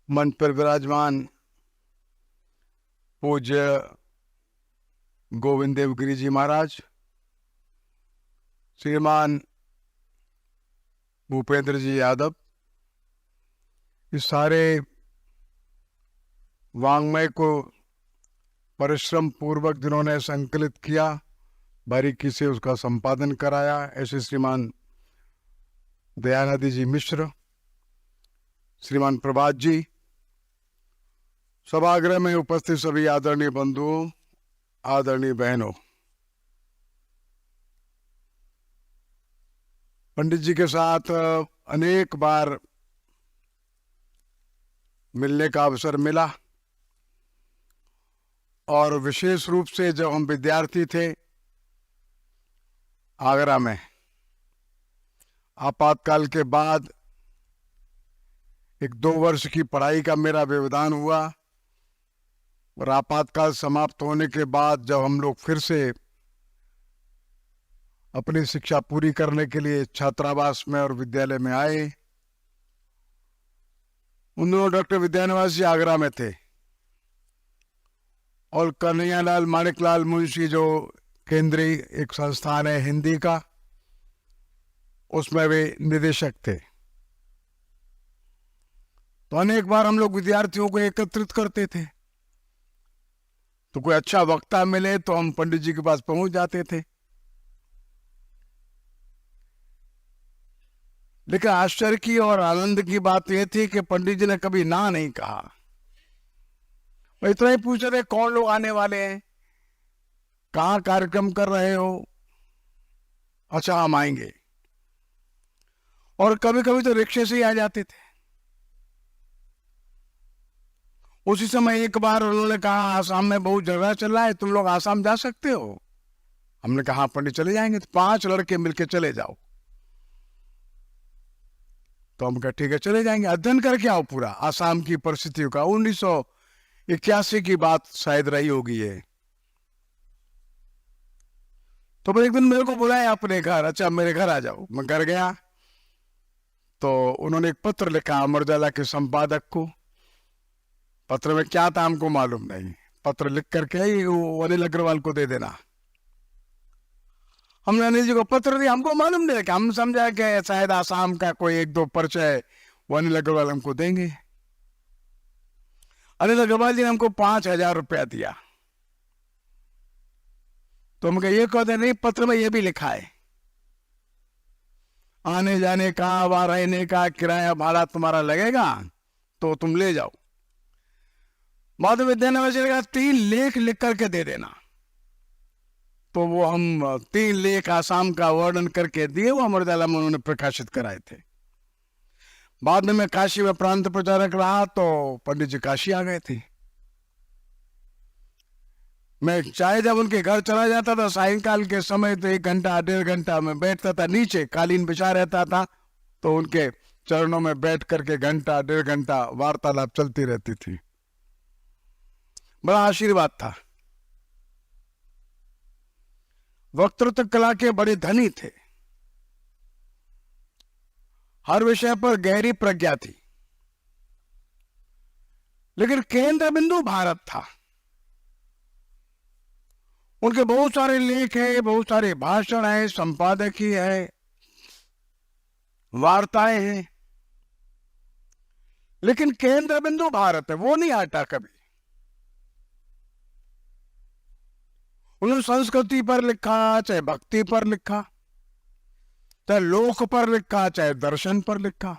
मंच पर विराजमान पूज्य गोविंद देव गिरी जी महाराज, श्रीमान भूपेंद्र जी यादव, इस सारे वांग्मय को परिश्रम पूर्वक जिन्होंने संकलित किया, बारीकी से उसका संपादन कराया, ऐसे श्रीमान दयानंद जी मिश्र, श्रीमान प्रभात जी, सभागृह में उपस्थित सभी आदरणीय बंधुओं, आदरणीय बहनों, पंडित जी के साथ अनेक बार मिलने का अवसर मिला और विशेष रूप से जब हम विद्यार्थी थे आगरा में, आपातकाल के बाद 1-2 वर्ष की पढ़ाई का मेरा व्यवधान हुआ और आपातकाल समाप्त होने के बाद जब हम लोग फिर से अपनी शिक्षा पूरी करने के लिए छात्रावास में और विद्यालय में आए, उन दोनों डॉक्टर विद्यानिवास जी आगरा में थे और कन्हैयालाल माणिकलाल मुंशी जो केंद्रीय एक संस्थान है हिंदी का, उसमें वे निदेशक थे। तो अनेक बार हम लोग विद्यार्थियों को एकत्रित करते थे, तो कोई अच्छा वक्ता मिले तो हम पंडित जी के पास पहुंच जाते थे। लेकिन आश्चर्य की और आनंद की बात यह थी कि पंडित जी ने कभी ना नहीं कहा। मैं इतना ही पूछ रहे कौन लोग आने वाले हैं, कहाँ कार्यक्रम कर रहे हो, अच्छा हम आएंगे। और कभी कभी तो रिक्शे से ही आ जाते थे। उसी समय एक बार उन्होंने कहा आसाम में बहुत झगड़ा चल रहा है, तुम लोग आसाम जा सकते हो। हमने कहा पंडित चले जाएंगे। तो 5 लड़के मिलके चले जाओ। तो हम कहा ठीक है चले जाएंगे, अध्ययन करके आओ पूरा आसाम की परिस्थितियों का। 1981 की बात शायद रही होगी ये। तो फिर एक दिन मेरे को बुलाया अपने घर, अच्छा मेरे घर आ जाओ। मैं घर गया तो उन्होंने एक पत्र लिखा अमर उजाला के संपादक को। पत्र में क्या था हमको मालूम नहीं, पत्र लिख करके अनिल अग्रवाल को दे देना। हमने अनिल जी को पत्र दिया, हमको मालूम नहीं कि हम समझा कि शायद आसाम का कोई 1-2 परिचय वो अनिल अग्रवाल हमको देंगे। अनिल अग्रवाल जी ने हमको 5,000 रुपया दिया। तो हम ये कहते नहीं, पत्र में ये भी लिखा है आने जाने का, वहां रहने का किराया भाड़ा तुम्हारा लगेगा, तो तुम ले जाओ। बाद में विद्यानिवास ने कहा 3 लेख लिख करके दे देना। तो वो हम 3 लेख आसाम का वर्णन करके दिए, वो अमर उजाला में उन्होंने प्रकाशित कराए थे। बाद में मैं काशी में प्रांत प्रचारक रहा तो पंडित जी काशी आ गए थे। मैं चाहे जब उनके घर चला जाता था सायंकाल के समय, तो 1 घंटा 1.5 घंटा में बैठता था, नीचे कालीन बिछा रहता था, तो उनके चरणों में बैठ करके 1 घंटा 1.5 घंटा वार्तालाप चलती रहती थी। बड़ा आशीर्वाद था। वक्तृत्व कला के बड़े धनी थे, हर विषय पर गहरी प्रज्ञा थी, लेकिन केंद्र बिंदु भारत था। उनके बहुत सारे लेख है, बहुत सारे भाषण है, संपादकीय है, वार्ताएं हैं, लेकिन केंद्र बिंदु भारत है, वो नहीं हटा कभी। उन्होंने संस्कृति पर लिखा, चाहे भक्ति पर लिखा, चाहे लोक पर लिखा, चाहे दर्शन पर लिखा,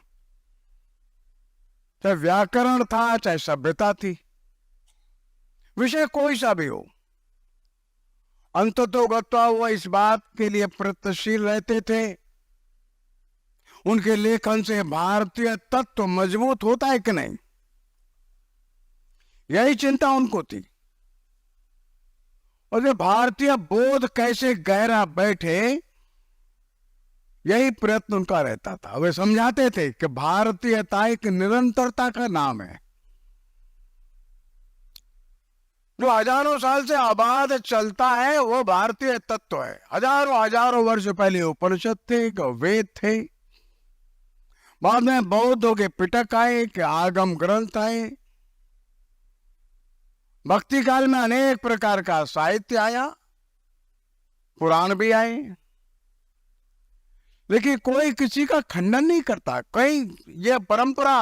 चाहे व्याकरण था, चाहे सभ्यता थी, विषय कोई सा भी हो, अंततोगत्वा वो इस बात के लिए प्रयत्नशील रहते थे उनके लेखन से भारतीय तत्व मजबूत होता है कि नहीं, यही चिंता उनको थी। और ये भारतीय बोध कैसे गहरा बैठे, यही प्रयत्न उनका रहता था। वे समझाते थे कि भारतीयता एक निरंतरता का नाम है, जो हजारों साल से आबाद चलता है, वो भारतीय तत्व है। हजारों हजारों वर्ष पहले उपनिषद थे, वेद थे, बाद में बौद्धों के पिटक आए, के आगम ग्रंथ आए, भक्ति काल में अनेक प्रकार का साहित्य आया, पुराण भी आए, लेकिन कोई किसी का खंडन नहीं करता, कहीं यह परंपरा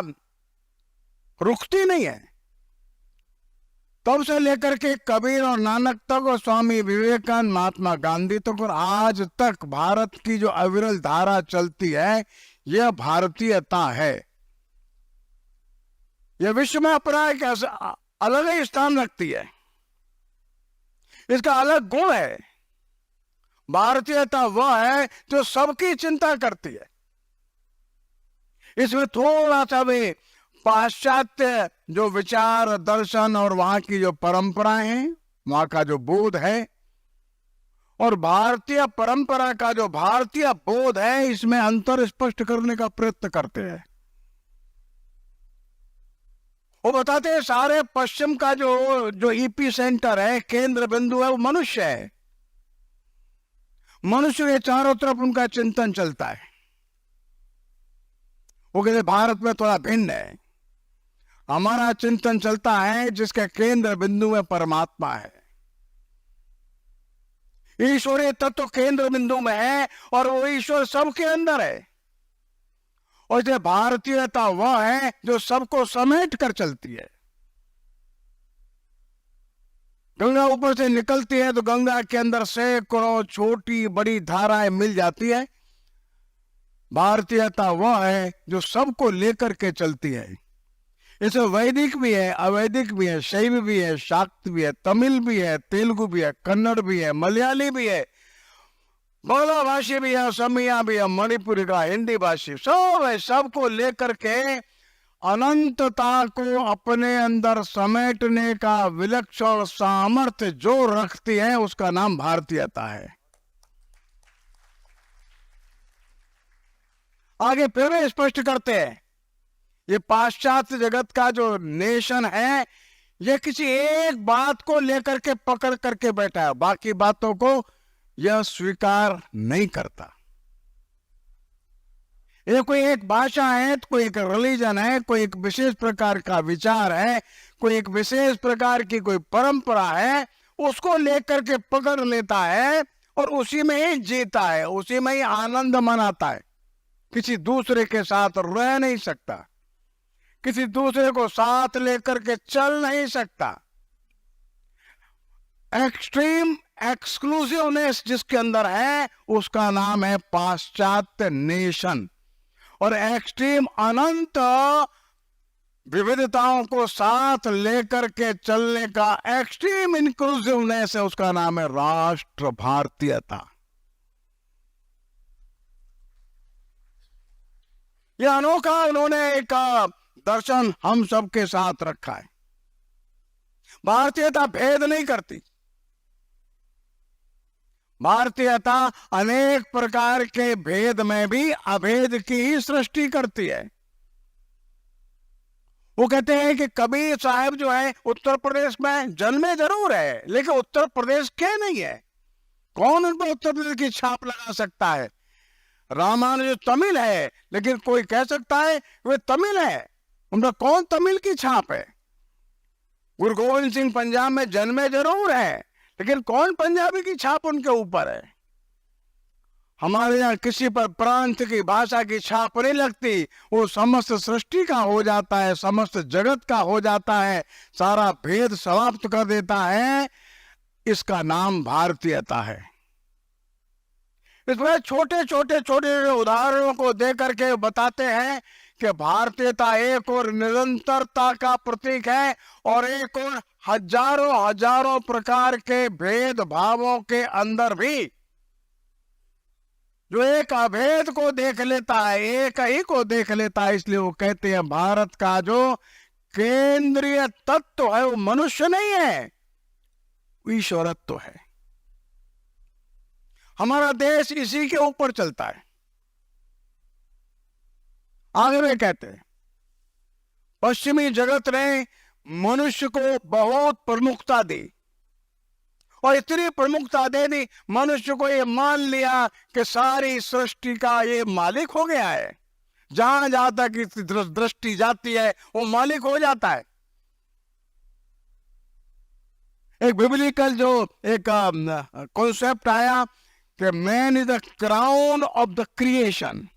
रुकती नहीं है। तब से लेकर के कबीर और नानक तक और स्वामी विवेकानंद, महात्मा गांधी तक और आज तक भारत की जो अविरल धारा चलती है, यह भारतीयता है। यह विश्व में अपना एक अलग ही स्थान रखती है, इसका अलग गुण है। भारतीयता वह है जो सबकी चिंता करती है। इसमें थोड़ा सा भी पाश्चात्य जो विचार दर्शन और वहां की जो परंपराएं हैं, वहां का जो बोध है, और भारतीय परंपरा का जो भारतीय बोध है, इसमें अंतर स्पष्ट करने का प्रयत्न करते हैं। वो बताते हैं सारे पश्चिम का जो ईपी सेंटर है, केंद्र बिंदु है, वो मनुष्य है। मनुष्य के चारों तरफ उनका चिंतन चलता है। वो कहते भारत में थोड़ा भिन्न है, हमारा चिंतन चलता है जिसके केंद्र बिंदु में परमात्मा है। ईश्वरीय तत्व केंद्र बिंदु में है और वो ईश्वर सबके अंदर है। और इसे भारतीयता वह है जो सबको समेट कर चलती है। गंगा ऊपर से निकलती है तो गंगा के अंदर सैकड़ों छोटी बड़ी धाराएं मिल जाती है। भारतीयता वह है जो सबको लेकर के चलती है। इसे वैदिक भी है, अवैदिक भी है, शैव भी है, शाक्त भी है, तमिल भी है, तेलुगु भी है, कन्नड़ भी है, मलयाली भी है, बांग्ला भाषी भी है, असमिया भी है, मणिपुरी का, हिंदी भाषी, सब है। सबको लेकर के अनंतता को अपने अंदर समेटने का विलक्षण सामर्थ्य जो रखती है, उसका नाम भारतीयता है। आगे फिर स्पष्ट करते हैं, ये पाश्चात्य जगत का जो नेशन है, ये किसी एक बात को लेकर के पकड़ करके बैठा है, बाकी बातों को यह स्वीकार नहीं करता। ये कोई एक भाषा है, तो कोई एक रिलीजन है, कोई एक विशेष प्रकार का विचार है, कोई एक विशेष प्रकार की कोई परंपरा है, उसको लेकर के पकड़ लेता है और उसी में ही जीता है, उसी में ही आनंद मनाता है। किसी दूसरे के साथ रह नहीं सकता, किसी दूसरे को साथ लेकर के चल नहीं सकता। एक्सट्रीम एक्सक्लूसिवनेस जिसके अंदर है, उसका नाम है पाश्चात्य नेशन। और एक्सट्रीम अनंत विविधताओं को साथ लेकर के चलने का एक्सट्रीम इंक्लूसिवनेस है, उसका नाम है राष्ट्र भारतीयता। यह अनोखा उन्होंने एक दर्शन हम सबके साथ रखा है। भारतीयता भेद नहीं करती, भारतीयता अनेक प्रकार के भेद में भी अभेद की ही सृष्टि करती है। वो कहते हैं कि कबीर साहब जो है उत्तर प्रदेश में जन्मे जरूर है, लेकिन उत्तर प्रदेश के नहीं है। कौन उन पर उत्तर प्रदेश की छाप लगा सकता है? रामानुज तमिल है, लेकिन कोई कह सकता है वे तमिल है, उनका कौन तमिल की छाप है? गुरु गोविंद सिंह पंजाब में जन्मे जरूर है, लेकिन कौन पंजाबी की छाप उनके ऊपर है? हमारे यहाँ किसी पर प्रांत की भाषा की छाप नहीं लगती, वो समस्त सृष्टि का हो जाता है, समस्त जगत का हो जाता है, सारा भेद समाप्त कर देता है। इसका नाम भारतीयता है। इसमें छोटे छोटे छोटे उदाहरणों को देकर के बताते हैं कि भारतीयता एक और निरंतरता का प्रतीक है और एक और हजारों हजारों प्रकार के भेद भावों के अंदर भी जो एक अभेद को देख लेता है, एक ही को देख लेता है। इसलिए वो कहते हैं भारत का जो केंद्रीय तत्व है वो मनुष्य नहीं है, ईश्वरत्व है। हमारा देश इसी के ऊपर चलता है। आगे वे कहते हैं पश्चिमी जगत ने मनुष्य को बहुत प्रमुखता दी और इतनी प्रमुखता दे दी, मनुष्य को ये मान लिया कि सारी सृष्टि का ये मालिक हो गया है, जहां जाता है कि दृष्टि जाती है वो मालिक हो जाता है। एक बिब्लिकल जो एक कॉन्सेप्ट आया कि man is the crown of the creation.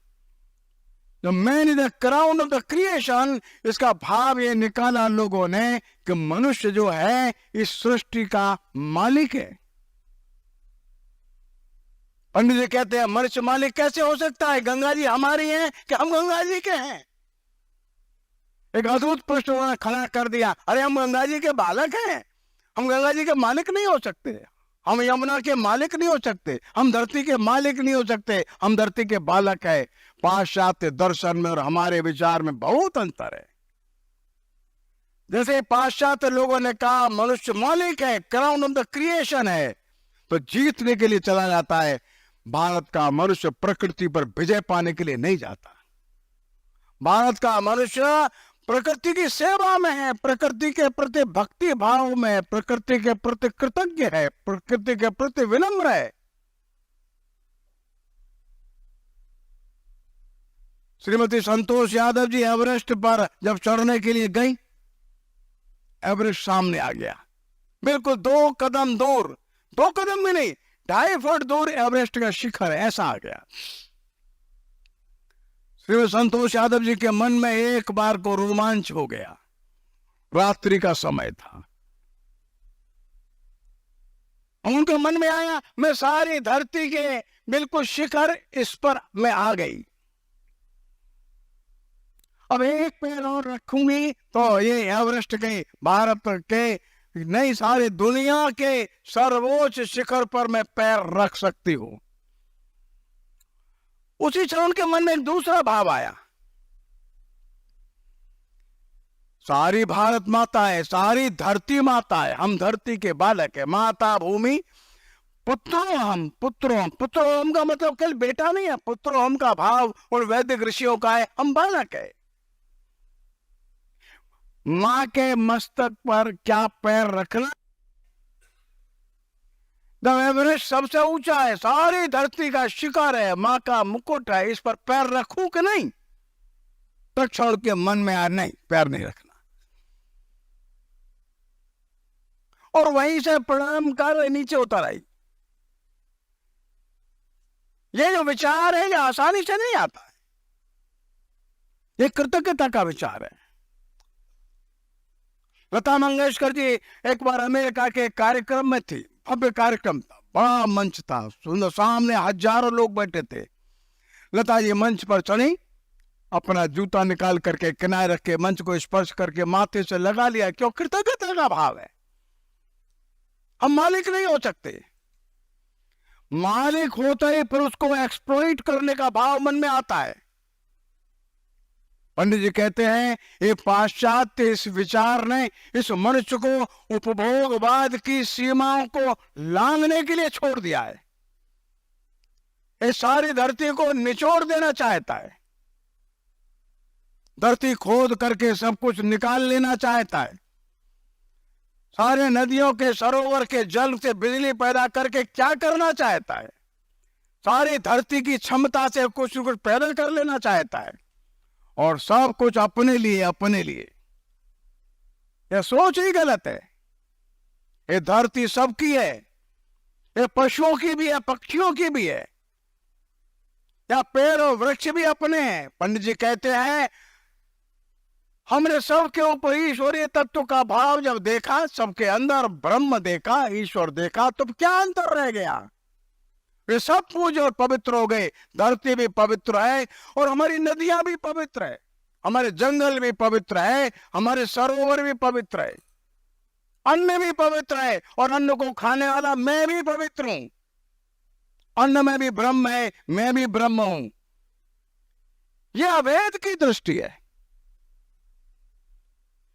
जो man is the crown of the creation, इसका भाव ये निकाला लोगों ने कि मनुष्य जो है इस सृष्टि का मालिक है। पंडित जी कहते हैं मनुष्य मालिक कैसे हो सकता है? गंगा जी हमारी हैं कि हम गंगा जी के हैं? एक अद्भुत प्रश्न उन्होंने खड़ा कर दिया। अरे हम गंगा जी के बालक हैं, हम गंगा जी के मालिक नहीं हो सकते, हम यमुना के मालिक नहीं हो सकते, हम धरती के मालिक नहीं हो सकते, हम धरती के बालक है। पाश्चात्य दर्शन में और हमारे विचार में बहुत अंतर है। जैसे पाश्चात्य लोगों ने कहा मनुष्य मालिक है, क्राउन ऑफ द क्रिएशन है, तो जीतने के लिए चला जाता है। भारत का मनुष्य प्रकृति पर विजय पाने के लिए नहीं जाता। भारत का मनुष्य प्रकृति की सेवा में है, प्रकृति के प्रति भक्ति भाव में है, प्रकृति के प्रति कृतज्ञ है, प्रकृति के प्रति विनम्र है। श्रीमती संतोष यादव जी एवरेस्ट पर जब चढ़ने के लिए गई, एवरेस्ट सामने आ गया, बिल्कुल 2 कदम दूर, 2 कदम भी नहीं, 2.5 फुट दूर एवरेस्ट का शिखर है, ऐसा आ गया। श्री संतोष यादव जी के मन में एक बार को रोमांच हो गया। रात्रि का समय था, उनके मन में आया मैं सारी धरती के बिल्कुल शिखर इस पर मैं आ गई, अब एक पैर और रखूंगी तो ये एवरेस्ट के, भारत के नहीं सारी दुनिया के सर्वोच्च शिखर पर मैं पैर रख सकती हूं। उसी क्षण के मन में एक दूसरा भाव आया, सारी भारत माता है, सारी धरती माता है, हम धरती के बालक है, माता भूमि पुत्रों हम, पुत्रों हम का मतलब केवल बेटा नहीं है, पुत्रों हम का भाव उन वैदिक ऋषियों का है, हम बालक है। मां के मस्तक पर क्या पैर रखना? द एवरेस्ट सबसे ऊंचा है, सारी धरती का शिखर है, मां का मुकुट है, इस पर पैर रखूं कि नहीं? तक छोड़ के मन में आ नहीं, पैर नहीं रखना। और वहीं से प्रणाम कर नीचे उतर आई। ये जो विचार है ये आसानी से नहीं आता है, ये कृतज्ञता का विचार है। लता मंगेशकर जी एक बार अमेरिका के कार्यक्रम में थी, भव्य कार्यक्रम था, बड़ा मंच था, सुंदर, सामने हजारों लोग बैठे थे। लता जी मंच पर चढ़ी, अपना जूता निकाल करके किनारे रख के मंच को स्पर्श करके माथे से लगा लिया। क्यों? कृतज्ञता का भाव है। हम मालिक नहीं हो सकते, मालिक होता है फिर उसको एक्सप्लॉइट करने का भाव मन में आता है। पंडित जी कहते हैं ये पाश्चात्य इस विचार ने इस मनुष्य को उपभोगवाद की सीमाओं को लांघने के लिए छोड़ दिया है। इस सारी धरती को निचोड़ देना चाहता है, धरती खोद करके सब कुछ निकाल लेना चाहता है, सारे नदियों के सरोवर के जल से बिजली पैदा करके क्या करना चाहता है, सारी धरती की क्षमता से कुछ न कुछ पैदा कर लेना चाहता है, और सब कुछ अपने लिए, अपने लिए। यह सोच ही गलत है। ये धरती सबकी है, ये पशुओं की भी है, पक्षियों की भी है, या पेड़ और वृक्ष भी अपने हैं। पंडित जी कहते हैं हमने सबके ऊपर ईश्वरीय तत्व का भाव जब देखा, सबके अंदर ब्रह्म देखा, ईश्वर देखा, तो क्या अंतर रह गया? वे सब पूज्य और पवित्र हो गए। धरती भी पवित्र है और हमारी नदियां भी पवित्र है, हमारे जंगल भी पवित्र है, हमारे सरोवर भी पवित्र है, अन्न भी पवित्र है, और अन्न को खाने वाला मैं भी पवित्र हूं। अन्न में भी ब्रह्म है, मैं भी ब्रह्म हूं। यह अवेद की दृष्टि है।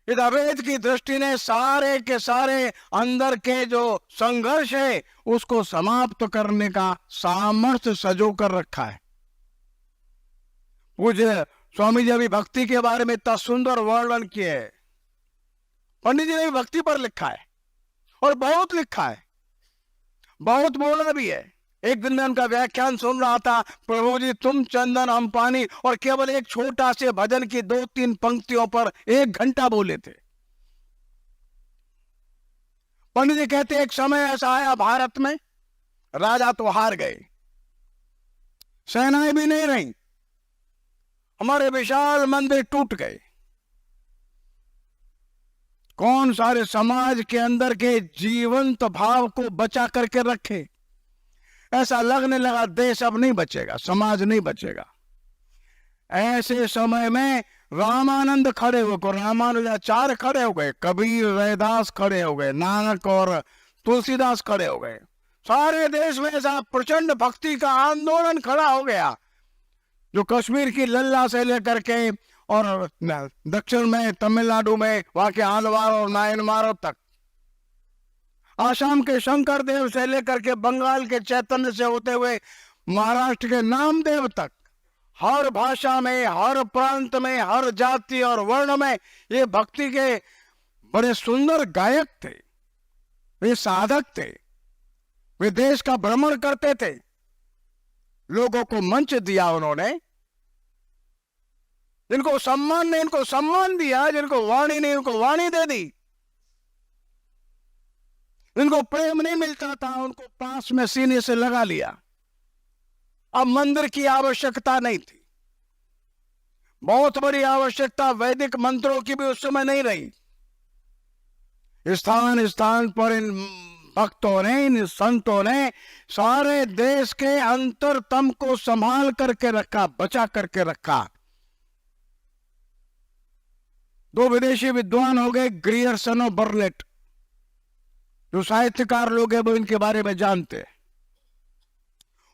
इस अवेद की दृष्टि ने सारे के सारे अंदर के जो संघर्ष है उसको समाप्त करने का सामर्थ्य सजो कर रखा है। पूज्य स्वामी जी अभी भक्ति के बारे में इतना सुंदर वर्णन किए है। पंडित जी ने भी भक्ति पर लिखा है और बहुत लिखा है, बहुत बोला भी है। एक दिन मैं उनका व्याख्यान सुन रहा था, प्रभु जी तुम चंदन हम पानी, और केवल एक छोटा से भजन की 2-3 पंक्तियों पर 1 घंटा बोले थे। पंडित जी कहते एक समय ऐसा आया भारत में, राजा तो हार गए, सेनाएं भी नहीं रही, हमारे विशाल मंदिर टूट गए। कौन सारे समाज के अंदर के जीवंत भाव को बचा करके रखे? ऐसा लगने लगा देश अब नहीं बचेगा, समाज नहीं बचेगा। ऐसे समय में रामानंद खड़े हो गए, रामानुजाचार्य खड़े हो गए, कबीर रैदास खड़े हो गए, नानक और तुलसीदास खड़े हो गए। सारे देश में ऐसा प्रचंड भक्ति का आंदोलन खड़ा हो गया, जो कश्मीर की लल्ला से लेकर के और दक्षिण में तमिलनाडु में वहां के आलवार और नायनमारों तक, आसाम के शंकर देव से लेकर के बंगाल के चैतन्य से होते हुए महाराष्ट्र के नामदेव तक, हर भाषा में, हर प्रांत में, हर जाति और वर्ण में ये भक्ति के बड़े सुंदर गायक थे, वे साधक थे, वे देश का भ्रमण करते थे। लोगों को मंच दिया उन्होंने, जिनको सम्मान ने इनको सम्मान दिया, जिनको वाणी ने उनको वाणी दे दी, जिनको प्रेम नहीं मिलता था उनको पास में सीने से लगा लिया। अब मंदिर की आवश्यकता नहीं थी, बहुत बड़ी आवश्यकता वैदिक मंत्रों की भी उस समय नहीं रही। स्थान स्थान पर इन भक्तों ने, इन संतों ने सारे देश के अंतरतम को संभाल करके रखा, बचा करके रखा। 2 विदेशी विद्वान हो गए, ग्रियर्सन और बर्लेट, जो साहित्यकार लोग हैं वो इनके बारे में जानते हैं।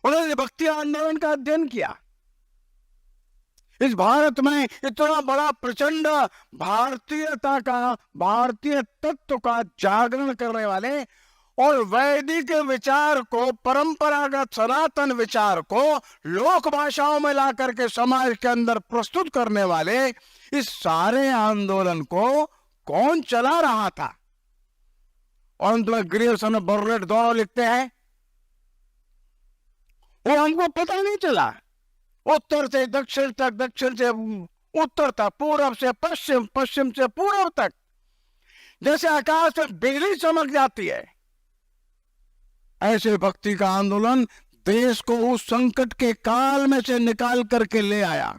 उन्होंने भक्ति आंदोलन का अध्ययन किया। इस भारत में इतना बड़ा प्रचंड भारतीयता का, भारतीय तत्व का जागरण करने वाले और वैदिक विचार को, परंपरागत सनातन विचार को लोक भाषाओं में ला करके समाज के अंदर प्रस्तुत करने वाले इस सारे आंदोलन को कौन चला रहा था? और अंत में ग्रियर्सन और बर्लेट दोनों लिखते हैं, वो हमको पता नहीं चला, उत्तर से दक्षिण तक, दक्षिण से उत्तर तक, पूरब से पश्चिम, पश्चिम से पूर्व तक जैसे आकाश में बिजली चमक जाती है, ऐसे भक्ति का आंदोलन देश को उस संकट के काल में से निकाल करके ले आया।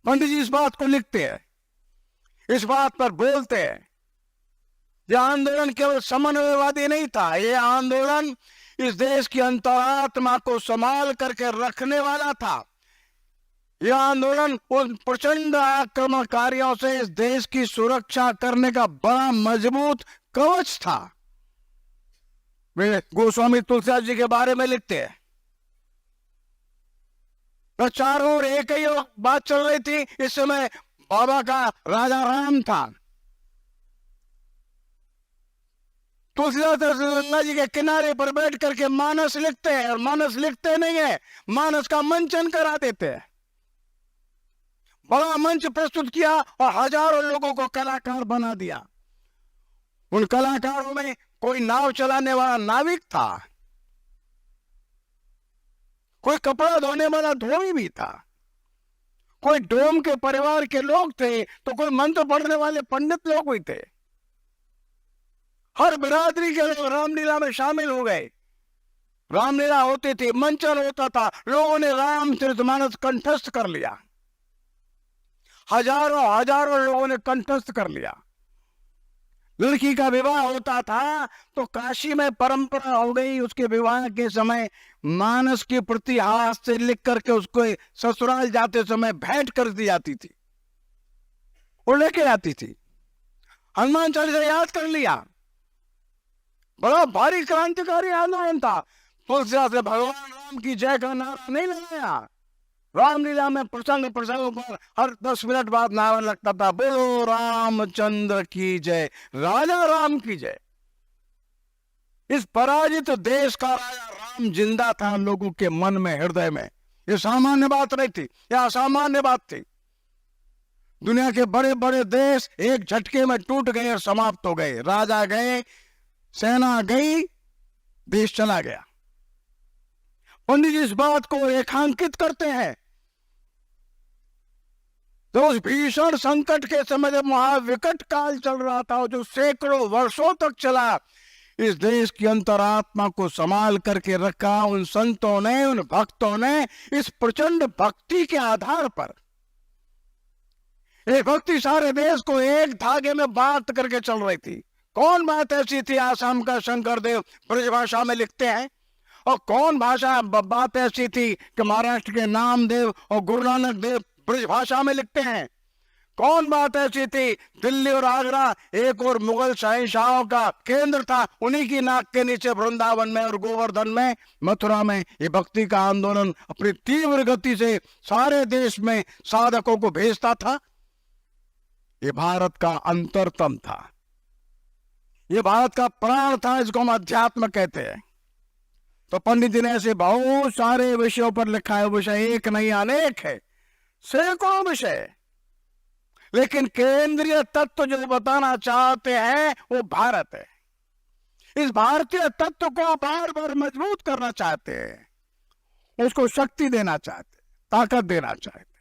पंडित जी इस बात को लिखते हैं, इस बात पर बोलते हैं, यह आंदोलन केवल समन्वयवादी नहीं था, यह आंदोलन इस देश की अंतरात्मा को संभाल करके रखने वाला था। यह आंदोलन उन प्रचंड आक्रमणकारियों से इस देश की सुरक्षा करने का बड़ा मजबूत कवच था। वे गोस्वामी तुलसीदास जी के बारे में लिखते हैं, तो चारों ओर एक ही बात चल रही थी। इस समय बाबा का राजा राम था, तुलसीदास गंगा जी के किनारे पर बैठ करके मानस लिखते हैं, और मानस लिखते नहीं है, मानस का मंचन करा देते हैं। बड़ा मंच प्रस्तुत किया और हजारों लोगों को कलाकार बना दिया। उन कलाकारों में कोई नाव चलाने वाला नाविक था, कोई कपड़ा धोने वाला धोबी भी था, कोई डोम के परिवार के लोग थे, तो कोई मंत्र पढ़ने वाले पंडित लोग भी थे। हर बिरादरी के लोग रामलीला में शामिल हो गए। रामलीला होती थी, मंचन होता था, लोगों ने रामचरितमानस कंठस्थ कर लिया, हजारों हजारों लोगों ने कंठस्थ कर लिया। लड़की का विवाह होता था तो काशी में परंपरा हो गई, उसके विवाह के समय मानस की प्रति हाथ से लिख करके उसको ससुराल जाते समय भेंट कर दी जाती थी, वो लेके आती थी। हनुमान चालीसा याद कर लिया, बड़ा भारी क्रांतिकारी आंदोलन था। तुलसीदास ने भगवान राम की जय का नारा नहीं लगाया, रामलीला में प्रसंग प्रसंग पर हर 10 मिनट बाद नारा लगता था, बोलो रामचंद्र की जय, राजा राम की जय। इस पराजित देश का राजा राम जिंदा था लोगों के मन में, हृदय में। ये सामान्य बात नहीं थी, यह असामान्य बात थी। दुनिया के बड़े बड़े देश एक झटके में टूट गए और समाप्त हो गए। राजा गए, सेना गई, देश चला गया। पंडित जी इस बात को रेखांकित करते हैं। तो उस भीषण संकट के समय जब महाविकट काल चल रहा था, जो सैकड़ों वर्षों तक चला, इस देश की अंतरात्मा को संभाल करके रखा उन संतों ने, उन भक्तों ने। इस प्रचंड भक्ति के आधार पर ये भक्ति सारे देश को एक धागे में बांध करके चल रही थी। कौन बात ऐसी थी, आसाम का शंकरदेव ब्रजभाषा में लिखते हैं, और कौन बात ऐसी थी कि महाराष्ट्र के नामदेव और गुरु नानक देव ब्रजभाषा में लिखते हैं। कौन बात ऐसी थी, दिल्ली और आगरा एक और मुगल शहंशाहों का केंद्र था, उन्हीं की नाक के नीचे वृंदावन में और गोवर्धन में, मथुरा में ये भक्ति का आंदोलन अपनी तीव्र गति से सारे देश में साधकों को भेजता था। ये भारत का अंतरतम था, ये भारत का प्राण था, इसको हम अध्यात्म कहते हैं। तो पंडित जी ने ऐसे बहुत सारे विषयों पर लिखा है। विषय एक नहीं अनेक है, सैकड़ों विषय, लेकिन केंद्रीय तत्व जो बताना चाहते हैं वो भारत है। इस भारतीय तत्व को बार बार मजबूत करना चाहते हैं, उसको शक्ति देना चाहते, ताकत देना चाहते।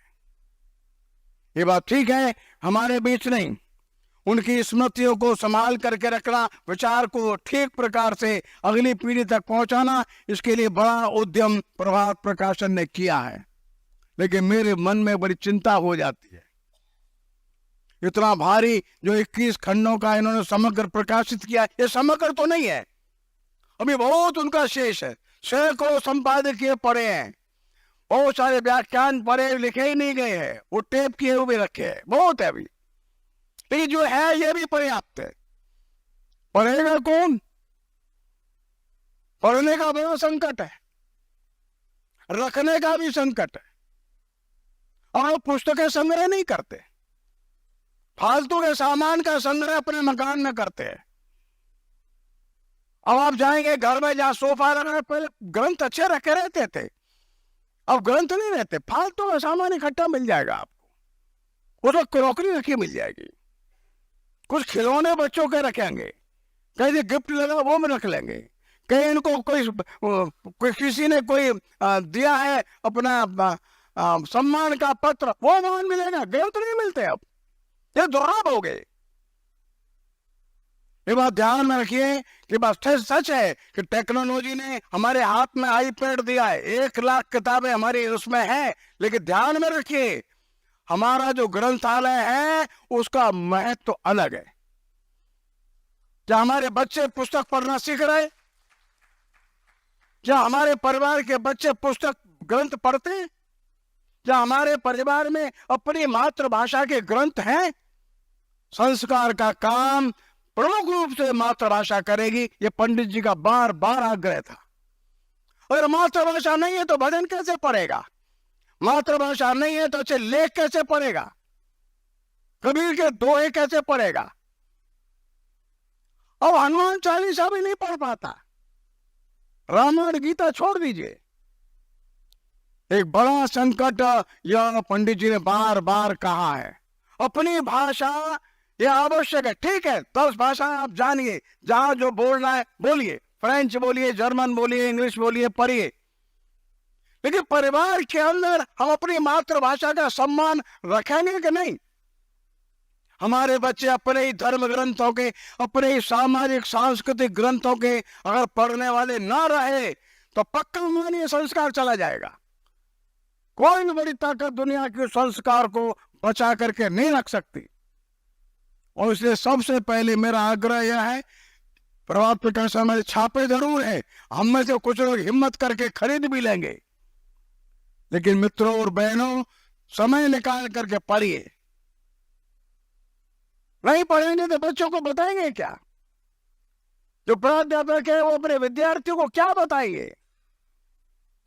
ये बात ठीक है, हमारे बीच नहीं, उनकी स्मृतियों को संभाल करके रखना, विचार को ठीक प्रकार से अगली पीढ़ी तक पहुंचाना, इसके लिए बड़ा उद्यम प्रभात प्रकाशन ने किया है। लेकिन मेरे मन में बड़ी चिंता हो जाती है, इतना भारी जो 21 खंडों का इन्होंने समग्र प्रकाशित किया, ये समग्र तो नहीं है, अभी बहुत उनका शेष है। सैकड़ों संपादकीय पढ़े हैं, बहुत सारे व्याख्यान पढ़े लिखे ही नहीं गए हैं, वो टेप किए हुए रखे हैं, बहुत है अभी। लेकिन जो है ये भी पर्याप्त है। पढ़ेगा कौन? पढ़ने का बड़ा संकट है, रखने का भी संकट है। और पुस्तकें संग्रह नहीं करते, फालतू के सामान का संग्रह अपने मकान में करते हैं। अब आप जाएंगे घर में जहां सोफा लगा, पहले ग्रंथ अच्छे रखे रहते थे, अब ग्रंथ नहीं रहते, फालतू का सामान इकट्ठा मिल जाएगा आपको। उसमें क्रॉकरी रखी मिल जाएगी, कुछ खिलौने बच्चों के रखेंगे, कहीं गिफ्ट लगा वो में रख लेंगे, कहीं इनको कोई किसी ने कोई दिया है अपना सम्मान का पत्र, वो मान मिलेगा, ग्रंथ नहीं मिलते अब, ये दुर्लभ हो गए। ये बात ध्यान में रखिए कि बात सच है कि टेक्नोलॉजी ने हमारे हाथ में आईपैड दिया है, 1 लाख किताबें हमारी उसमें है, लेकिन ध्यान में रखिए हमारा जो ग्रंथालय है उसका महत्व तो अलग है। क्या हमारे बच्चे पुस्तक पढ़ना सीख रहे? क्या हमारे परिवार के बच्चे पुस्तक ग्रंथ पढ़ते हैं? क्या हमारे परिवार में अपनी मातृभाषा के ग्रंथ हैं? संस्कार का काम प्रमुख रूप से मातृभाषा करेगी, ये पंडित जी का बार बार आग्रह था। अगर मातृभाषा नहीं है तो भजन कैसे पढ़ेगा? मातृभाषा नहीं है तो अच्छे लेख कैसे पढ़ेगा? कबीर के दोहे कैसे पढ़ेगा? अब हनुमान चालीसा भी नहीं पढ़ पाता, रामायण गीता छोड़ दीजिए। एक बड़ा संकट यह पंडित जी ने बार बार कहा है। अपनी भाषा यह आवश्यक है, ठीक है, 10 भाषा आप जानिए, जहां जो बोलना है बोलिए, फ्रेंच बोलिए, जर्मन बोलिए, इंग्लिश बोलिए, पढ़िए, लेकिन परिवार के अंदर हम अपनी मातृभाषा का सम्मान रखेंगे कि नहीं? हमारे बच्चे अपने ही धर्म ग्रंथों के, अपने ही सामाजिक सांस्कृतिक ग्रंथों के अगर पढ़ने वाले ना रहे तो पक्का मानिए संस्कार चला जाएगा। कोई भी बड़ी ताकत दुनिया के संस्कार को बचा करके नहीं रख सकती। और इसलिए सबसे पहले मेरा आग्रह यह है, प्रभात प्रकाश में छापे जरूर है, हम में से कुछ लोग हिम्मत करके खरीद भी लेंगे, लेकिन मित्रों और बहनों समय निकाल करके पढ़िए। नहीं पढ़ेंगे तो बच्चों को बताएंगे क्या? जो प्राध्यापक है वो अपने विद्यार्थियों को क्या बताएंगे?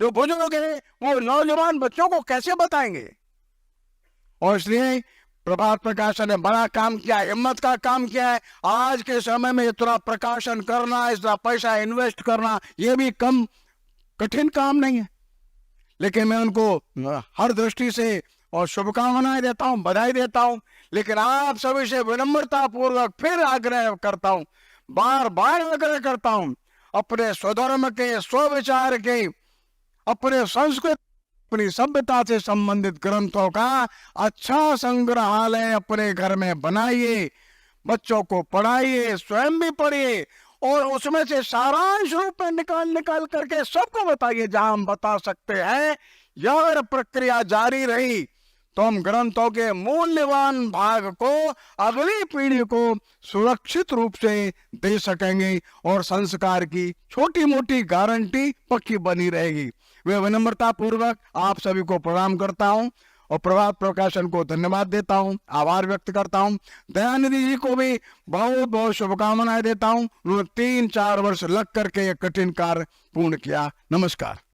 जो बुजुर्ग है वो नौजवान बच्चों को कैसे बताएंगे? और इसलिए प्रभात प्रकाशन ने बड़ा काम किया, हिम्मत का काम किया है। आज के समय में इतना प्रकाशन करना, इतना पैसा इन्वेस्ट करना, यह भी कम कठिन काम नहीं है। लेकिन मैं उनको हर दृष्टि से और शुभकामनाएं देता हूं, बधाई देता हूं। लेकिन आप सभी से विनम्रता पूर्वक फिर आग्रह करता हूं, बार बार आग्रह करता हूं, अपने स्वधर्म के, स्वविचार के, अपने संस्कृत, अपनी सभ्यता से संबंधित ग्रंथों का अच्छा संग्रहालय अपने घर में बनाइए, बच्चों को पढ़ाइए, स्वयं भी पढ़िए और उसमें से सारांश रूप में निकाल निकाल करके सबको बताइए जहां हम बता सकते हैं। यह अगर प्रक्रिया जारी रही तो हम ग्रंथों के मूल्यवान भाग को अगली पीढ़ी को सुरक्षित रूप से दे सकेंगे और संस्कार की छोटी मोटी गारंटी पक्की बनी रहेगी। मैं विनम्रता पूर्वक आप सभी को प्रणाम करता हूं और प्रभात प्रकाशन को धन्यवाद देता हूं, आभार व्यक्त करता हूं। दयानिधि जी को भी बहुत बहुत शुभकामनाएं देता हूं। उन्होंने 3-4 वर्ष लग करके यह कठिन कार्य पूर्ण किया। नमस्कार।